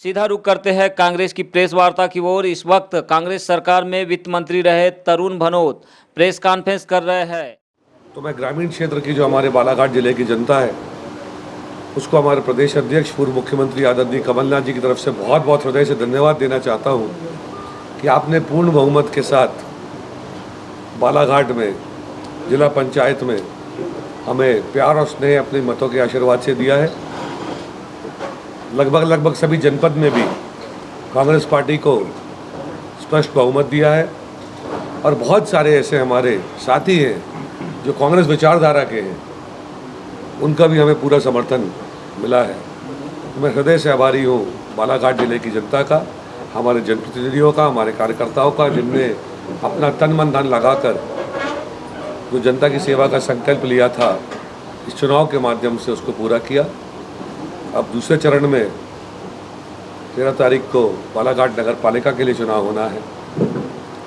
सीधा रुख करते हैं कांग्रेस की प्रेस वार्ता की ओर। इस वक्त कांग्रेस सरकार में वित्त मंत्री रहे तरुण भनोत प्रेस कॉन्फ्रेंस कर रहे हैं। तो मैं ग्रामीण क्षेत्र की जो हमारे बालाघाट जिले की जनता है उसको हमारे प्रदेश अध्यक्ष पूर्व मुख्यमंत्री आदरणीय कमलनाथ जी की तरफ से बहुत बहुत हृदय से धन्यवाद देना चाहता हूँ कि आपने पूर्ण बहुमत के साथ बालाघाट में जिला पंचायत में हमें प्यार और स्नेह अपने मतों के आशीर्वाद से दिया है। लगभग सभी जनपद में भी कांग्रेस पार्टी को स्पष्ट बहुमत दिया है और बहुत सारे ऐसे हमारे साथी हैं जो कांग्रेस विचारधारा के हैं, उनका भी हमें पूरा समर्थन मिला है। मैं हृदय से आभारी हूँ बालाघाट जिले की जनता का, हमारे जनप्रतिनिधियों का, हमारे कार्यकर्ताओं का, जिनने अपना तन मन धन लगाकर जो जनता की सेवा का संकल्प लिया था इस चुनाव के माध्यम से उसको पूरा किया। अब दूसरे चरण में 13 तारीख को बालाघाट नगर पालिका के लिए चुनाव होना है।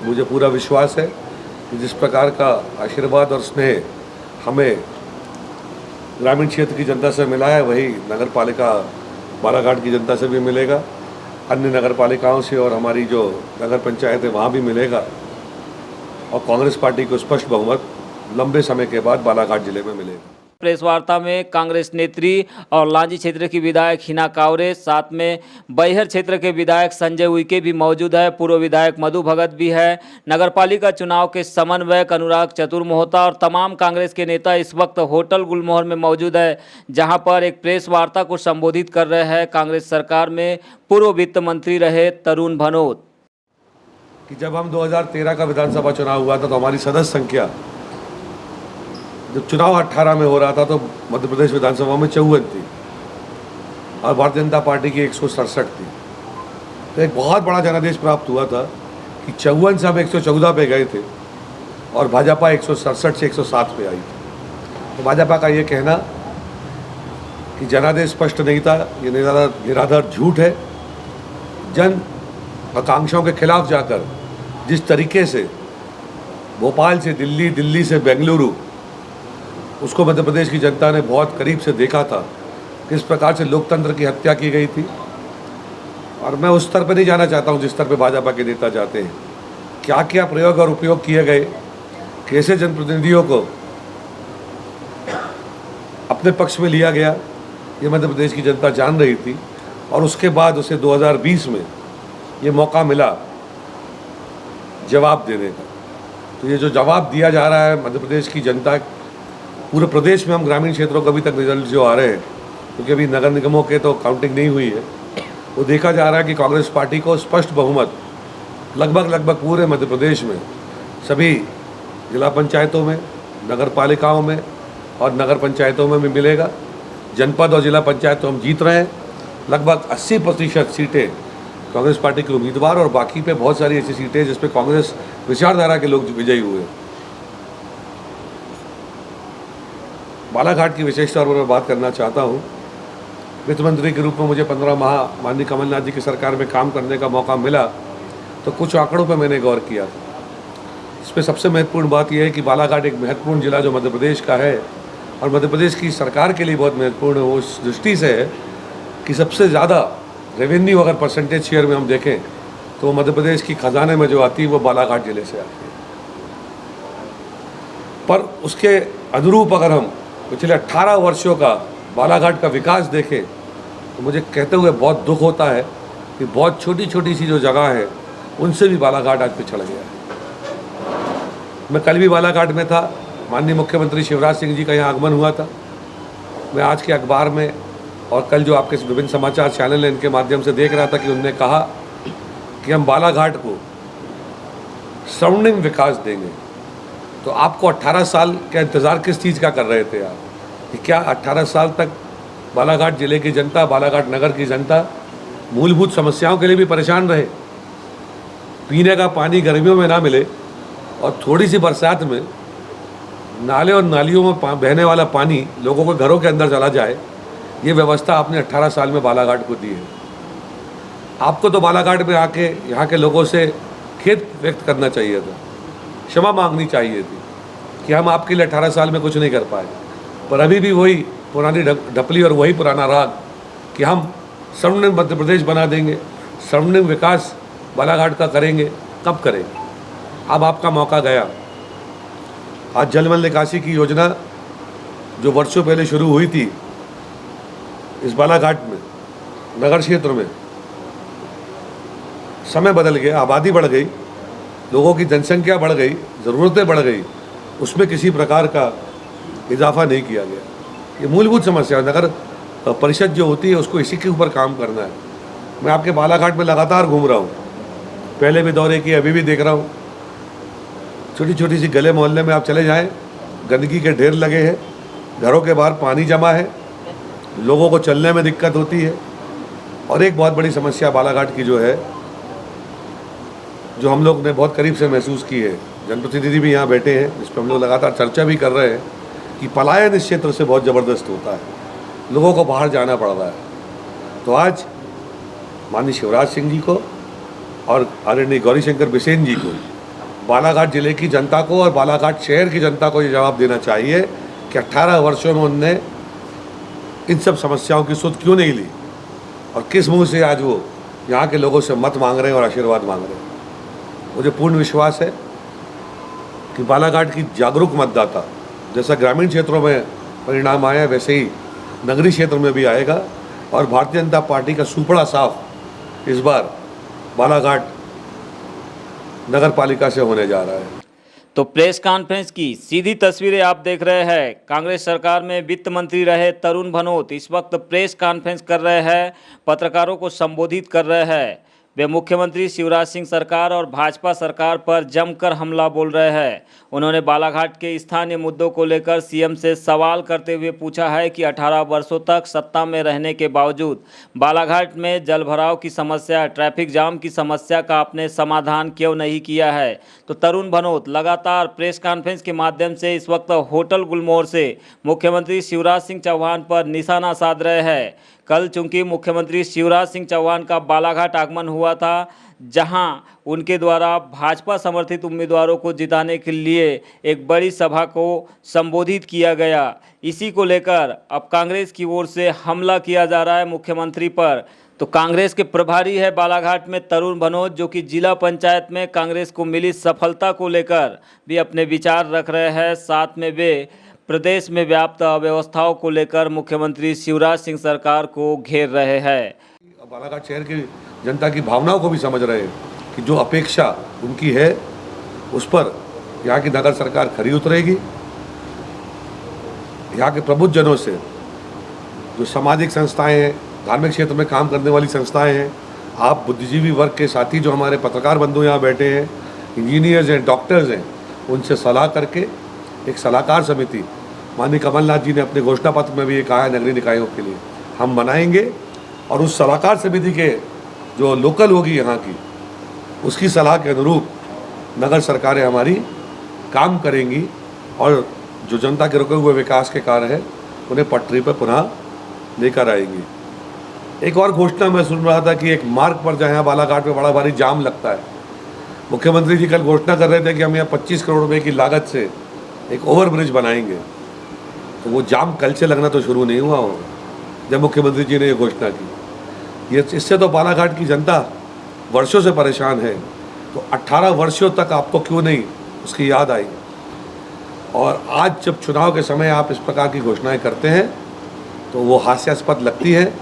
मुझे पूरा विश्वास है कि जिस प्रकार का आशीर्वाद और स्नेह हमें ग्रामीण क्षेत्र की जनता से मिला है वही नगर पालिका बालाघाट की जनता से भी मिलेगा, अन्य नगर पालिकाओं से और हमारी जो नगर पंचायत है वहाँ भी मिलेगा। और कांग्रेस पार्टी को स्पष्ट बहुमत लंबे समय के बाद बालाघाट जिले में मिलेगा। प्रेस वार्ता में कांग्रेस नेत्री और लांजी क्षेत्र की विधायक हिना कावरे, साथ में बैहर क्षेत्र के विधायक संजय उइके भी मौजूद है। पूर्व विधायक मधु भगत भी है। नगरपालिका चुनाव के समन्वयक अनुराग चतुर्मोहता और तमाम कांग्रेस के नेता इस वक्त होटल गुलमोहर में मौजूद है, जहां पर एक प्रेस वार्ता को संबोधित कर रहे हैं कांग्रेस सरकार में पूर्व वित्त मंत्री रहे तरुण भनोत। कि जब हम 2013 का विधानसभा चुनाव हुआ था तो हमारी सदस्य संख्या, जब चुनाव 18 में हो रहा था तो मध्य प्रदेश विधानसभा में 54 थी और भारतीय जनता पार्टी की 167 थी। तो एक बहुत बड़ा जनादेश प्राप्त हुआ था कि 54 से हम 114 पे गए थे और भाजपा 167 से 107 पे आई थी। तो भाजपा का ये कहना कि जनादेश स्पष्ट नहीं था, ये निराधार झूठ है। जन आकांक्षाओं के खिलाफ जाकर जिस तरीके से भोपाल से दिल्ली, दिल्ली से बेंगलुरु, उसको मध्य प्रदेश की जनता ने बहुत करीब से देखा था, किस प्रकार से लोकतंत्र की हत्या की गई थी। और मैं उस स्तर पर नहीं जाना चाहता हूँ जिस स्तर पर भाजपा के नेता जाते हैं। क्या क्या प्रयोग और उपयोग किए गए, कैसे जनप्रतिनिधियों को अपने पक्ष में लिया गया, ये मध्य प्रदेश की जनता जान रही थी। और उसके बाद उसे 2020 में ये मौका मिला जवाब देने का। तो ये जो जवाब दिया जा रहा है मध्य प्रदेश की जनता, पूरे प्रदेश में हम ग्रामीण क्षेत्रों को अभी तक रिजल्ट जो आ रहे हैं, क्योंकि अभी नगर निगमों के तो काउंटिंग नहीं हुई है, वो देखा जा रहा है कि कांग्रेस पार्टी को स्पष्ट बहुमत लगभग पूरे मध्य प्रदेश में सभी जिला पंचायतों में, नगर पालिकाओं में और नगर पंचायतों में भी मिलेगा। जनपद और जिला पंचायत तो हम जीत रहे हैं। लगभग 80% सीटें कांग्रेस पार्टी के उम्मीदवार और बाकी पे बहुत सारी ऐसी सीटें जिस पे कांग्रेस विचारधारा के लोग विजयी हुए। बालाघाट की विशेषता पर मैं बात करना चाहता हूँ। वित्त मंत्री के रूप में मुझे 15 माह माननीय कमलनाथ जी की सरकार में काम करने का मौका मिला, तो कुछ आंकड़ों पर मैंने गौर किया। इसमें सबसे महत्वपूर्ण बात यह है कि बालाघाट एक महत्वपूर्ण जिला जो मध्य प्रदेश का है और मध्य प्रदेश की सरकार के लिए बहुत महत्वपूर्ण है, वो इस दृष्टि से है कि सबसे ज़्यादा रेवेन्यू अगर परसेंटेज शेयर में हम देखें तो मध्य प्रदेश की खजाने में जो आती है वो बालाघाट जिले से आती है। पर उसके अनुरूप अगर हम पिछले 18 वर्षों का बालाघाट का विकास देखें तो मुझे कहते हुए बहुत दुख होता है कि बहुत छोटी छोटी सी जो जगह है उनसे भी बालाघाट आज पिछड़ गया है। मैं कल भी बालाघाट में था, माननीय मुख्यमंत्री शिवराज सिंह जी का यहाँ आगमन हुआ था। मैं आज के अखबार में और कल जो आपके विभिन्न समाचार चैनल हैं इनके माध्यम से देख रहा था कि उन्होंने कहा कि हम बालाघाट को स्वर्णिम विकास देंगे। तो आपको 18 साल का इंतज़ार किस चीज़ का कर रहे थे आप? कि क्या 18 साल तक बालाघाट जिले की जनता, बालाघाट नगर की जनता मूलभूत समस्याओं के लिए भी परेशान रहे? पीने का पानी गर्मियों में ना मिले और थोड़ी सी बरसात में नाले और नालियों में बहने वाला पानी लोगों के घरों के अंदर चला जाए, ये व्यवस्था आपने 18 साल में बालाघाट को दी है। आपको तो बालाघाट में आके यहाँ के लोगों से खेद व्यक्त करना चाहिए था, क्षमा मांगनी चाहिए थी कि हम आपके लिए 18 साल में कुछ नहीं कर पाए। पर अभी भी वही पुरानी ढपली और वही पुराना राग कि हम स्वर्णिम मध्य प्रदेश बना देंगे, स्वर्णिम विकास बालाघाट का करेंगे। कब करेंगे? अब आपका मौका गया। आज जलमल निकासी की योजना जो वर्षों पहले शुरू हुई थी इस बालाघाट में, नगर क्षेत्र में, समय बदल गया, आबादी बढ़ गई, लोगों की जनसंख्या बढ़ गई, ज़रूरतें बढ़ गई, उसमें किसी प्रकार का इजाफा नहीं किया गया। ये मूलभूत समस्या है। नगर परिषद जो होती है उसको इसी के ऊपर काम करना है। मैं आपके बालाघाट में लगातार घूम रहा हूँ, पहले भी दौरे किए, अभी भी देख रहा हूँ। छोटी छोटी सी गले मोहल्ले में आप चले जाएं, गंदगी के ढेर लगे हैं, घरों के बाहर पानी जमा है, लोगों को चलने में दिक्कत होती है। और एक बहुत बड़ी समस्या बालाघाट की जो है, जो हम लोग ने बहुत करीब से महसूस की है, जनप्रतिनिधि भी यहाँ बैठे हैं, इस पर हम लोग लगातार चर्चा भी कर रहे हैं कि पलायन इस क्षेत्र से बहुत ज़बरदस्त होता है, लोगों को बाहर जाना पड़ रहा है। तो आज माननीय शिवराज सिंह जी को और आदरणीय गौरीशंकर बिसेन जी को, बालाघाट जिले की जनता को और बालाघाट शहर की जनता को ये जवाब देना चाहिए कि 18 वर्षों में उनने इन सब समस्याओं की सुध क्यों नहीं ली और किस मुंह से आज वो यहाँ के लोगों से मत मांग रहे हैं और आशीर्वाद मांग रहे हैं। मुझे पूर्ण विश्वास है कि बालाघाट की जागरूक मतदाता, जैसा ग्रामीण क्षेत्रों में परिणाम आया वैसे ही नगरीय क्षेत्र में भी आएगा और भारतीय जनता पार्टी का सुपड़ा साफ इस बार बालाघाट नगर पालिका से होने जा रहा है। तो प्रेस कॉन्फ्रेंस की सीधी तस्वीरें आप देख रहे हैं। कांग्रेस सरकार में वित्त मंत्री रहे तरुण भनोत इस वक्त प्रेस कॉन्फ्रेंस कर रहे हैं, पत्रकारों को संबोधित कर रहे हैं। वे मुख्यमंत्री शिवराज सिंह सरकार और भाजपा सरकार पर जमकर हमला बोल रहे हैं। उन्होंने बालाघाट के स्थानीय मुद्दों को लेकर सीएम से सवाल करते हुए पूछा है कि 18 वर्षों तक सत्ता में रहने के बावजूद बालाघाट में जलभराव की समस्या, ट्रैफिक जाम की समस्या का आपने समाधान क्यों नहीं किया है। तो तरुण भनोत लगातार प्रेस कॉन्फ्रेंस के माध्यम से इस वक्त होटल गुलमोहर से मुख्यमंत्री शिवराज सिंह चौहान पर निशाना साध रहे हैं। कल चूंकि मुख्यमंत्री शिवराज सिंह चौहान का बालाघाट आगमन हुआ था, जहां उनके द्वारा भाजपा समर्थित उम्मीदवारों को जिताने के लिए एक बड़ी सभा को संबोधित किया गया। इसी को लेकर अब कांग्रेस की ओर से हमला किया जा रहा है मुख्यमंत्री पर। तो कांग्रेस के प्रभारी है बालाघाट में तरुण भनोत, जो कि जिला पंचायत में कांग्रेस को मिली सफलता को लेकर भी अपने विचार रख रहे हैं। साथ में वे प्रदेश में व्याप्त अव्यवस्थाओं को लेकर मुख्यमंत्री शिवराज सिंह सरकार को घेर रहे हैं। बालाघाट शहर की जनता की भावनाओं को भी समझ रहे हैं कि जो अपेक्षा उनकी है उस पर यहाँ की नगर सरकार खरी उतरेगी। यहाँ के प्रबुद्धजनों से, जो सामाजिक संस्थाएं हैं, धार्मिक क्षेत्र में काम करने वाली संस्थाएं हैं, आप बुद्धिजीवी वर्ग के साथी जो हमारे पत्रकार बंधु यहाँ बैठे हैं, इंजीनियर्स हैं, डॉक्टर्स हैं, उनसे सलाह करके एक सलाहकार समिति माननीय कमलनाथ जी ने अपने घोषणा पत्र में भी ये कहा है नगरीय निकायों के लिए हम बनाएंगे। और उस सलाहकार समिति के जो लोकल होगी यहाँ की, उसकी सलाह के अनुरूप नगर सरकारें हमारी काम करेंगी और जो जनता के रुके हुए विकास के कार्य हैं उन्हें पटरी पर पुनः लेकर आएंगी। एक और घोषणा मैं सुन रहा था कि एक मार्ग पर जहाँ बालाघाट में बड़ा भारी जाम लगता है, मुख्यमंत्री जी कल घोषणा कर रहे थे कि हम यहाँ 25 करोड़ रुपए की लागत से एक ओवरब्रिज बनाएंगे। तो वो जाम कल से लगना तो शुरू नहीं हुआ होगा जब मुख्यमंत्री जी ने ये घोषणा की। ये इससे तो बालाघाट की जनता वर्षों से परेशान है। तो 18 वर्षों तक आपको क्यों नहीं उसकी याद आई। और आज जब चुनाव के समय आप इस प्रकार की घोषणाएं करते हैं तो वो हास्यास्पद लगती है।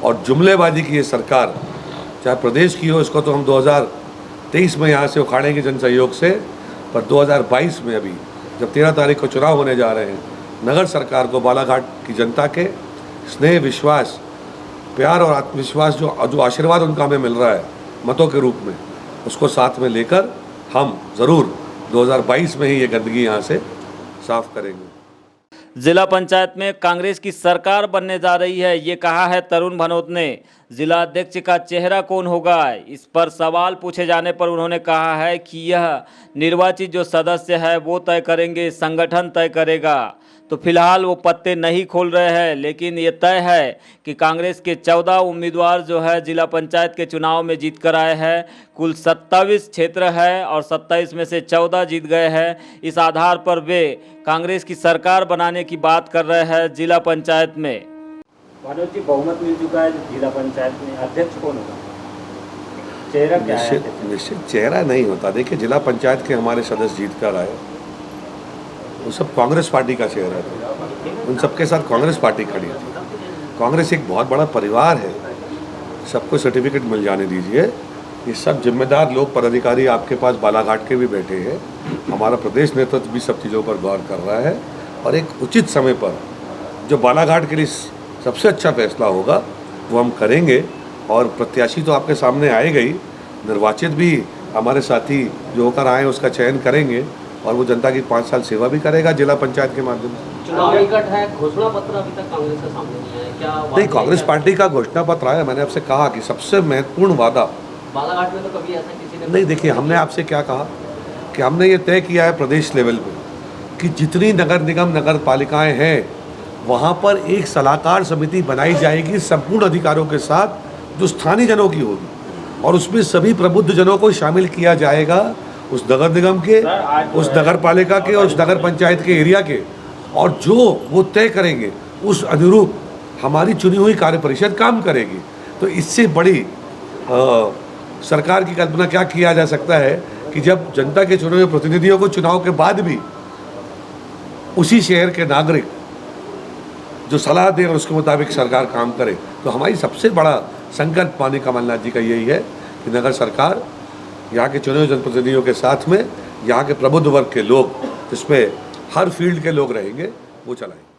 और जुमलेबाजी की ये सरकार चाहे प्रदेश की हो, इसको तो हम 2023 में यहाँ से उखाड़ेंगे जन सहयोग से, पर 2022 में अभी जब 13 तारीख को चुनाव होने जा रहे हैं, नगर सरकार को बालाघाट की जनता के स्नेह, विश्वास, प्यार और आत्मविश्वास जो आशीर्वाद उनका हमें मिल रहा है मतों के रूप में, उसको साथ में लेकर हम ज़रूर 2022 में ही ये गंदगी यहाँ से साफ करेंगे। जिला पंचायत में कांग्रेस की सरकार बनने जा रही है, ये कहा है तरुण भनोत ने। जिला अध्यक्ष का चेहरा कौन होगा, इस पर सवाल पूछे जाने पर उन्होंने कहा है कि यह निर्वाचित जो सदस्य है वो तय करेंगे, संगठन तय करेगा। तो फिलहाल वो पत्ते नहीं खोल रहे हैं, लेकिन ये तय है कि कांग्रेस के 14 उम्मीदवार जो है जिला पंचायत के चुनाव में जीत कर आए हैं। कुल 27 क्षेत्र है और 27 में से 14 जीत गए हैं। इस आधार पर वे कांग्रेस की सरकार बनाने की बात कर रहे हैं जिला पंचायत में। मनोज जी, बहुमत मिल चुका है जिला पंचायत में, अध्यक्ष कौन होगा? चेहरा क्या है? निश्चित चेहरा नहीं होता। देखिए, जिला पंचायत के हमारे सदस्य जीत कर आए, वो सब कांग्रेस पार्टी का चेहरा था। उन सबके साथ कांग्रेस पार्टी खड़ी थी। कांग्रेस एक बहुत बड़ा परिवार है, सबको सर्टिफिकेट मिल जाने दीजिए। ये सब जिम्मेदार लोग, पदाधिकारी आपके पास बालाघाट के भी बैठे हैं। हमारा प्रदेश नेतृत्व भी सब चीज़ों पर गौर कर रहा है और एक उचित समय पर जो बालाघाट के लिए सबसे अच्छा फैसला होगा वो हम करेंगे। और प्रत्याशी तो आपके सामने आएगा ही, निर्वाचित भी हमारे साथी जो होकर आए उसका चयन करेंगे और वो जनता की 5 साल सेवा भी करेगा जिला पंचायत के माध्यम से। चुनाव निकट है, घोषणा पत्र अभी तक कांग्रेस के सामने नहीं है क्या? नहीं, कांग्रेस पार्टी का घोषणा पत्र आया। मैंने आपसे कहा कि सबसे महत्वपूर्ण वादा बालाघाट में तो कभी ऐसा किसी ने नहीं। देखिए, हमने आपसे क्या कहा कि हमने ये तय किया है प्रदेश लेवल पे कि जितनी नगर निगम नगर पालिकाएँ हैं वहाँ पर एक सलाहकार समिति बनाई जाएगी संपूर्ण अधिकारों के साथ, जो स्थानीय जनों की होगी, और उसमें सभी प्रबुद्ध जनों को शामिल किया जाएगा, उस नगर निगम के, उस नगर पालिका के और उस नगर पंचायत के एरिया के, और जो वो तय करेंगे उस अनुरूप हमारी चुनी हुई कार्य परिषद काम करेगी। तो इससे बड़ी सरकार की कल्पना क्या किया जा सकता है कि जब जनता के चुने हुए प्रतिनिधियों को चुनाव के बाद भी उसी शहर के नागरिक जो सलाह दें और उसके मुताबिक सरकार काम करे। तो हमारी सबसे बड़ा संकल्प माननीय कमलनाथ जी का यही है कि नगर सरकार यहाँ के चुने हुए जनप्रतिनिधियों के साथ में यहाँ के प्रबुद्ध वर्ग के लोग, जिसमें हर फील्ड के लोग रहेंगे, वो चलाएंगे।